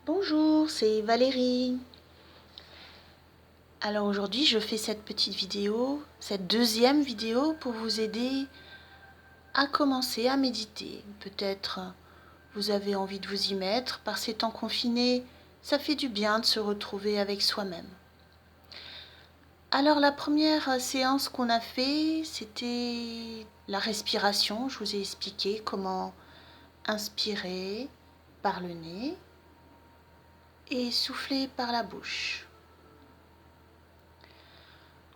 Bonjour, c'est Valérie. Alors aujourd'hui, je fais cette petite vidéo, cette deuxième vidéo pour vous aider à commencer à méditer. Peut-être vous avez envie de vous y mettre. Par ces temps confinés, ça fait du bien de se retrouver avec soi-même. Alors la première séance qu'on a fait, c'était la respiration. Je vous ai expliqué comment inspirer par le nez et souffler par la bouche.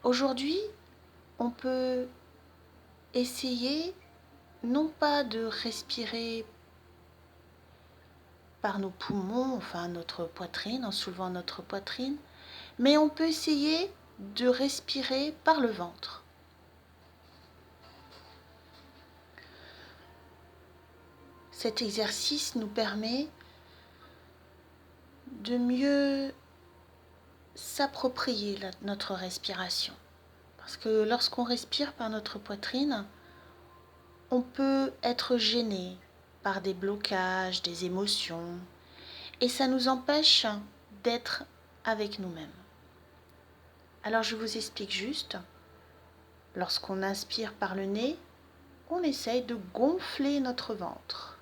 Aujourd'hui, on peut essayer non pas de respirer par nos poumons, enfin notre poitrine, en soulevant notre poitrine, mais on peut essayer de respirer par le ventre. Cet exercice nous permet de mieux s'approprier notre respiration. Parce que lorsqu'on respire par notre poitrine, on peut être gêné par des blocages, des émotions, et ça nous empêche d'être avec nous-mêmes. Alors je vous explique juste, lorsqu'on inspire par le nez, on essaye de gonfler notre ventre.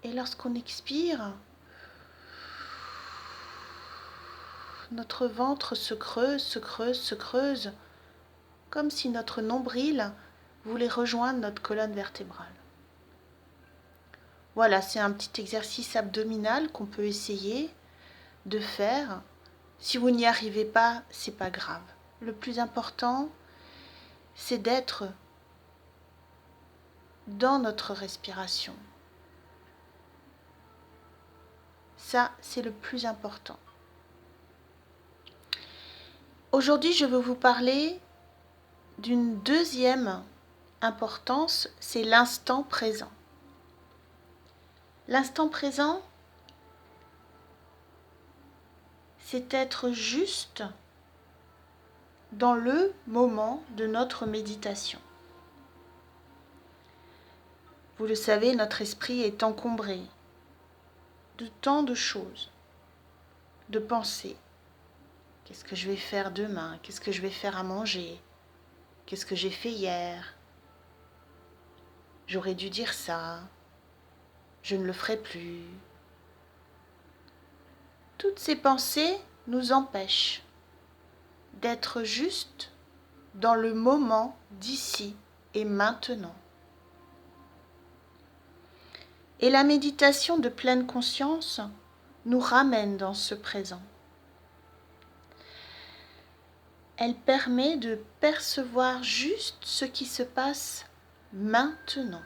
Et lorsqu'on expire, notre ventre se creuse, se creuse, se creuse, comme si notre nombril voulait rejoindre notre colonne vertébrale. Voilà, c'est un petit exercice abdominal qu'on peut essayer de faire. Si vous n'y arrivez pas, c'est pas grave. Le plus important, c'est d'être dans notre respiration. Ça, c'est le plus important. Aujourd'hui, je veux vous parler d'une deuxième importance, c'est l'instant présent. L'instant présent, c'est être juste dans le moment de notre méditation. Vous le savez, notre esprit est encombré de tant de choses, de pensées. Qu'est-ce que je vais faire demain? Qu'est-ce que je vais faire à manger? Qu'est-ce que j'ai fait hier? J'aurais dû dire ça. Je ne le ferai plus. Toutes ces pensées nous empêchent d'être juste dans le moment d'ici et maintenant. Et la méditation de pleine conscience nous ramène dans ce présent. Elle permet de percevoir juste ce qui se passe maintenant.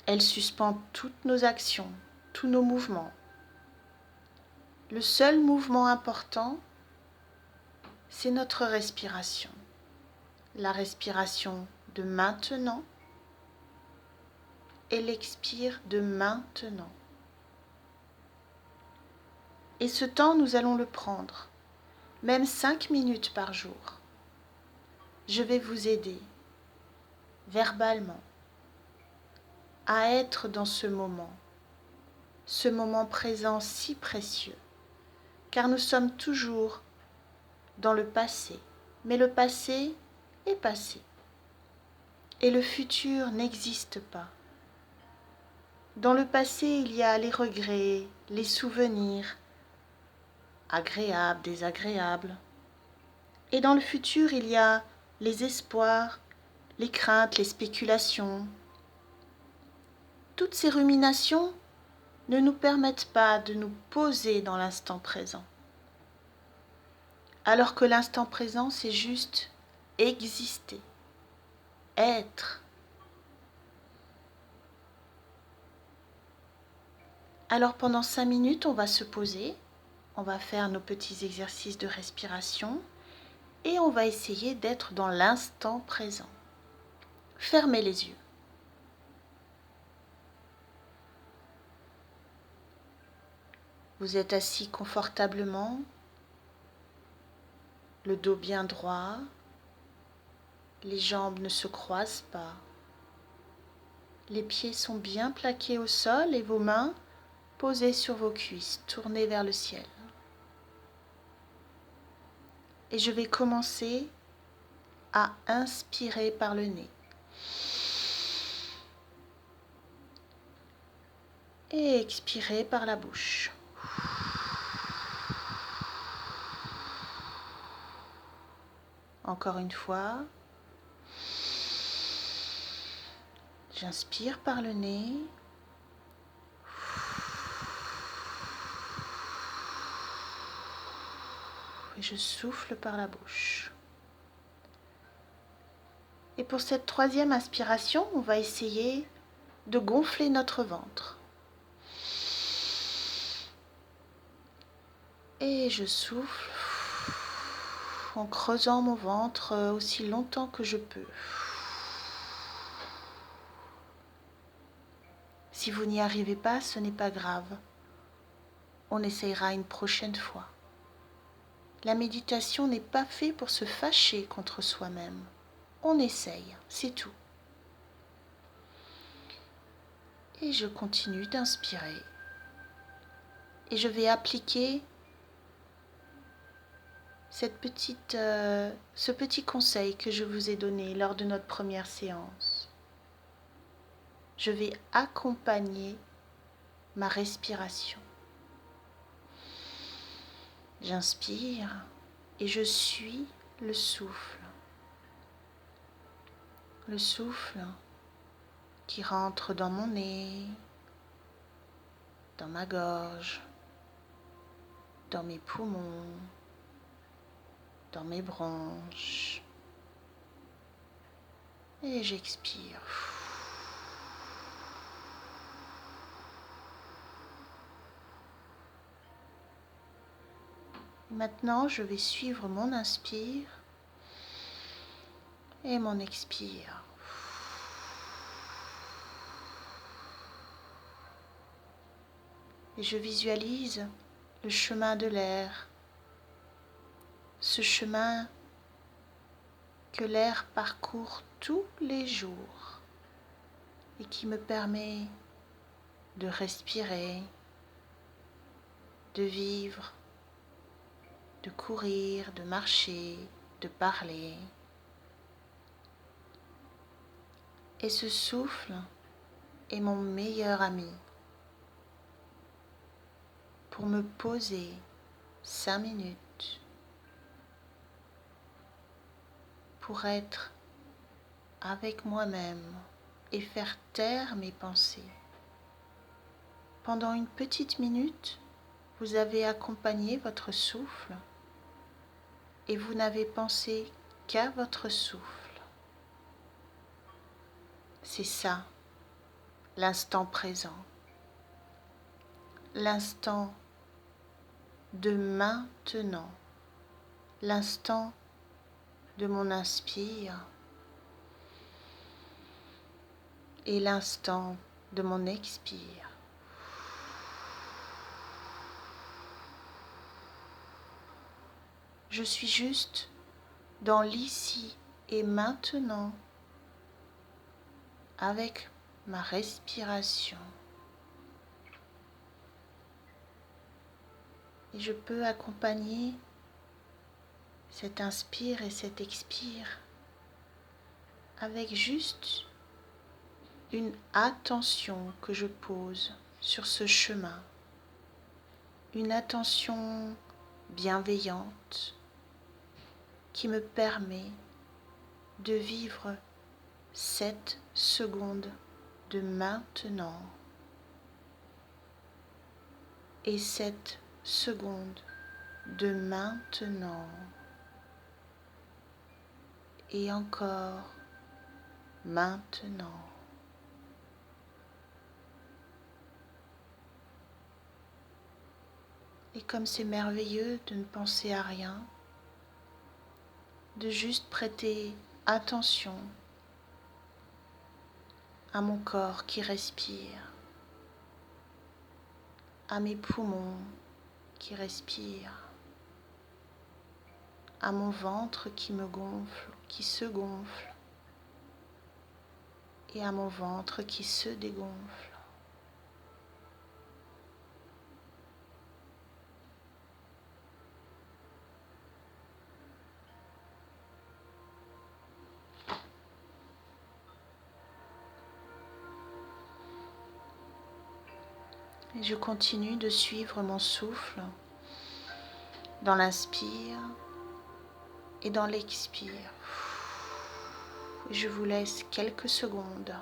Elle suspend toutes nos actions, tous nos mouvements. Le seul mouvement important, c'est notre respiration. La respiration de maintenant et l'expire de maintenant. Et ce temps, nous allons le prendre, même 5 minutes par jour. Je vais vous aider, verbalement, à être dans ce moment présent si précieux, car nous sommes toujours dans le passé, mais le passé est passé, et le futur n'existe pas. Dans le passé, il y a les regrets, les souvenirs, agréables, désagréables. Et dans le futur, il y a les espoirs, les craintes, les spéculations. Toutes ces ruminations ne nous permettent pas de nous poser dans l'instant présent. Alors que l'instant présent, c'est juste exister, être. Alors pendant 5 minutes, on va se poser, on va faire nos petits exercices de respiration et on va essayer d'être dans l'instant présent. Fermez les yeux. Vous êtes assis confortablement, le dos bien droit, les jambes ne se croisent pas. Les pieds sont bien plaqués au sol et vos mains posées sur vos cuisses, tournées vers le ciel. Et je vais commencer à inspirer par le nez. Et expirer par la bouche. Encore une fois. J'inspire par le nez. Et je souffle par la bouche. Et pour cette troisième inspiration, on va essayer de gonfler notre ventre. Et je souffle en creusant mon ventre aussi longtemps que je peux. Si vous n'y arrivez pas, ce n'est pas grave. On essayera une prochaine fois. La méditation n'est pas faite pour se fâcher contre soi-même. On essaye, c'est tout. Et je continue d'inspirer. Et je vais appliquer ce petit conseil que je vous ai donné lors de notre première séance. Je vais accompagner ma respiration. J'inspire et je suis le souffle. Le souffle qui rentre dans mon nez, dans ma gorge, dans mes poumons, dans mes bronches. Et j'expire. Maintenant, je vais suivre mon inspire et mon expire. Et je visualise le chemin de l'air, ce chemin que l'air parcourt tous les jours et qui me permet de respirer, de vivre, de courir, de marcher, de parler. Et ce souffle est mon meilleur ami pour me poser 5 minutes pour être avec moi-même et faire taire mes pensées. Pendant une petite minute, vous avez accompagné votre souffle et vous n'avez pensé qu'à votre souffle. C'est ça, l'instant présent, l'instant de maintenant, l'instant de mon inspire et l'instant de mon expire. Je suis juste dans l'ici et maintenant avec ma respiration. Et je peux accompagner cet inspire et cet expire avec juste une attention que je pose sur ce chemin, une attention bienveillante qui me permet de vivre 7 secondes de maintenant et 7 secondes de maintenant et encore maintenant. Et comme c'est merveilleux de ne penser à rien, de juste prêter attention à mon corps qui respire, à mes poumons qui respirent, à mon ventre qui me gonfle, qui se gonfle, et à mon ventre qui se dégonfle. Et je continue de suivre mon souffle dans l'inspire et dans l'expire. Je vous laisse quelques secondes.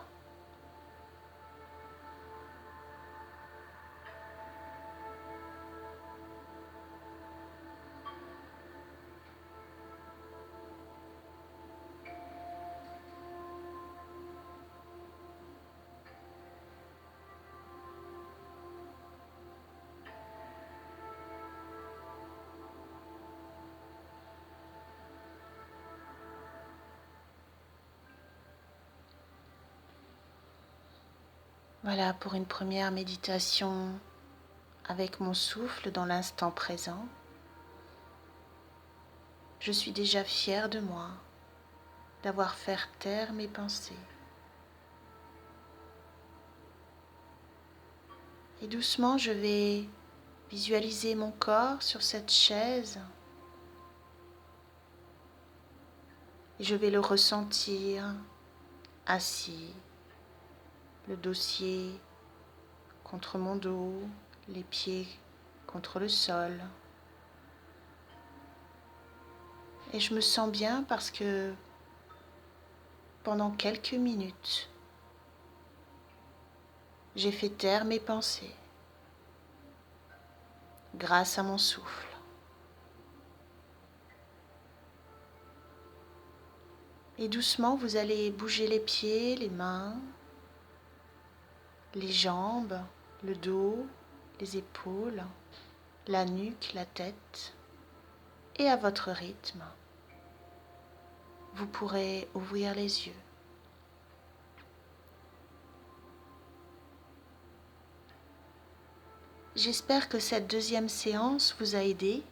Voilà pour une première méditation avec mon souffle dans l'instant présent. Je suis déjà fière de moi d'avoir fait taire mes pensées. Et doucement, je vais visualiser mon corps sur cette chaise et je vais le ressentir assis, le dossier contre mon dos, les pieds contre le sol. Et je me sens bien parce que pendant quelques minutes, j'ai fait taire mes pensées grâce à mon souffle. Et doucement, vous allez bouger les pieds, les mains, les jambes, le dos, les épaules, la nuque, la tête. Et à votre rythme, vous pourrez ouvrir les yeux. J'espère que cette deuxième séance vous a aidé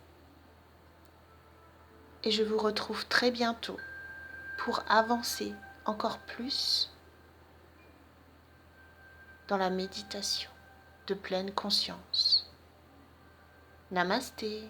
et je vous retrouve très bientôt pour avancer encore plus dans la méditation de pleine conscience. Namasté.